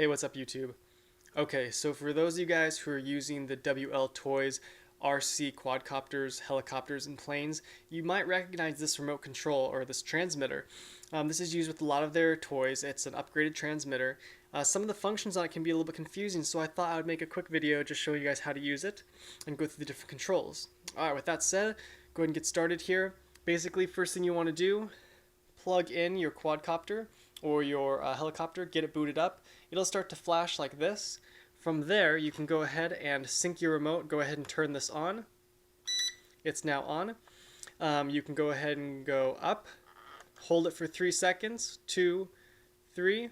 Hey, what's up YouTube? Okay, so for those of you guys who are using the WLToys RC quadcopters, helicopters, and planes, you might recognize this remote control or this transmitter. This is used with a lot of their toys. It's an upgraded transmitter. Some of the functions on it can be a little bit confusing, so I thought I would make a quick video just showing you guys how to use it and go through the different controls. Alright, with that said, go ahead and get started here. Basically, first thing you want to do, plug in your quadcopter or your helicopter, get it booted up. It'll start to flash like this. From there, you can go ahead and sync your remote. Go ahead and turn this on. It's now on. You can go ahead and go up. Hold it for 3 seconds. 2, 3.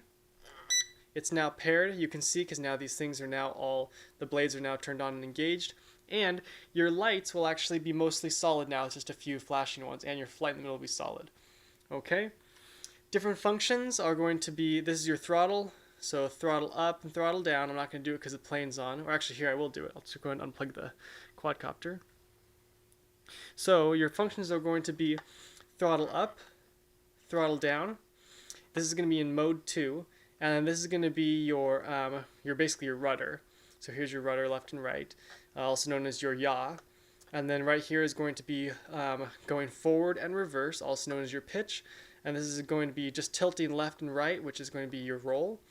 It's now paired. You can see because now these things are now all, the blades are now turned on and engaged. And your lights will actually be mostly solid now. It's just a few flashing ones. And your flight in the middle will be solid. Okay. Different functions are going to be, this is your throttle. So throttle up and throttle down. I'm not going to do it because the plane's on. Or actually here I will do it. I'll just go ahead and unplug the quadcopter. So your functions are going to be throttle up, throttle down. This is going to be in mode 2. And then this is going to be your basically your rudder. So here's your rudder left and right, also known as your yaw. And then right here is going to be going forward and reverse, also known as your pitch. And this is going to be just tilting left and right, which is going to be your roll.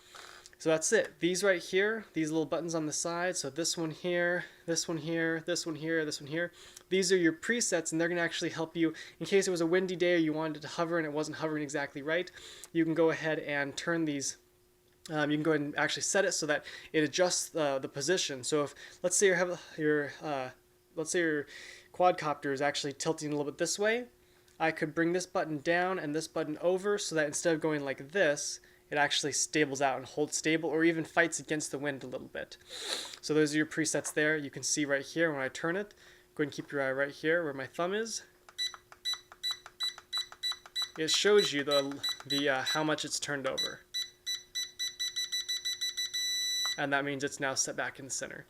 So that's it. These right here, these little buttons on the side, so this one here, this one here, this one here, this one here, these are your presets, and they're going to actually help you in case it was a windy day or you wanted to hover and it wasn't hovering exactly right. You can go ahead and turn these. You can go ahead and actually set it so that it adjusts the position. So if let's say your quadcopter is actually tilting a little bit this way, I could bring this button down and this button over so that instead of going like this, it actually stables out and holds stable or even fights against the wind a little bit. So those are your presets there. You can see right here when I turn it. Go ahead and keep your eye right here where my thumb is. It shows you how much it's turned over. And that means it's now set back in the center.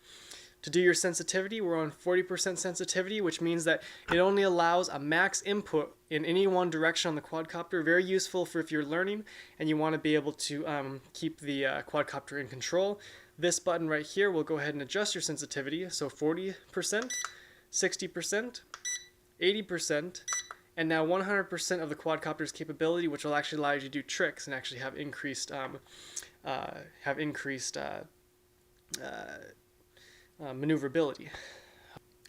To do your sensitivity, we're on 40% sensitivity, which means that it only allows a max input in any one direction on the quadcopter. Very useful for if you're learning and you want to be able to keep the quadcopter in control. This button right here will go ahead and adjust your sensitivity. So 40%, 60%, 80%, and now 100% of the quadcopter's capability, which will actually allow you to do tricks and actually have increased maneuverability.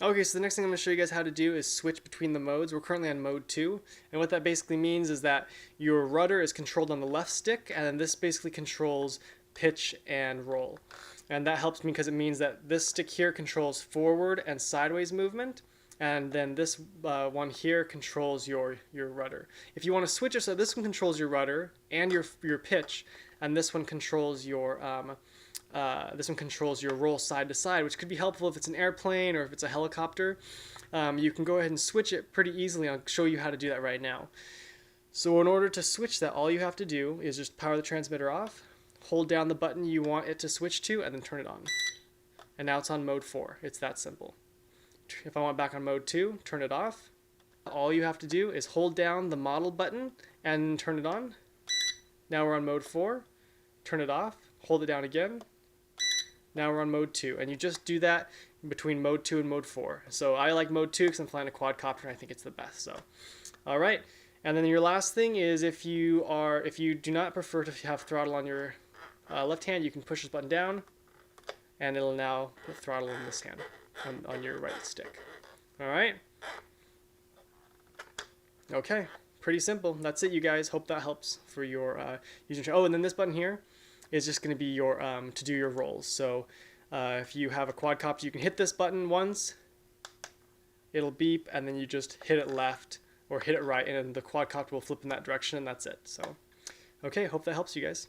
Okay, so the next thing I'm going to show you guys how to do is switch between the modes. We're currently on mode 2, and what that basically means is that your rudder is controlled on the left stick, and then this basically controls pitch and roll. And that helps me because it means that this stick here controls forward and sideways movement, and then this one here controls your rudder. If you want to switch it so this one controls your rudder and your pitch, and this one controls your roll side to side, which could be helpful if it's an airplane or if it's a helicopter. You can go ahead and switch it pretty easily. I'll show you how to do that right now. So in order to switch that, all you have to do is just power the transmitter off, hold down the button you want it to switch to, and then turn it on. And now it's on mode 4. It's that simple. If I want back on mode 2, turn it off. All you have to do is hold down the model button and turn it on. Now we're on mode 4. Turn it off. Hold it down again. Now we're on mode 2, and you just do that between mode 2 and mode 4. So I like mode 2 because I'm flying a quadcopter and I think it's the best. So, all right. And then your last thing is if you do not prefer to have throttle on your left hand, you can push this button down, and it'll now put throttle in this hand on your right stick. All right. Okay. Pretty simple. That's it, you guys. Hope that helps for your using. Oh, and then this button here is just going to be your to do your rolls. So if you have a quadcopter, you can hit this button once, it'll beep, and then you just hit it left or hit it right, and then the quadcopter will flip in that direction, and that's it. So, okay, hope that helps you guys.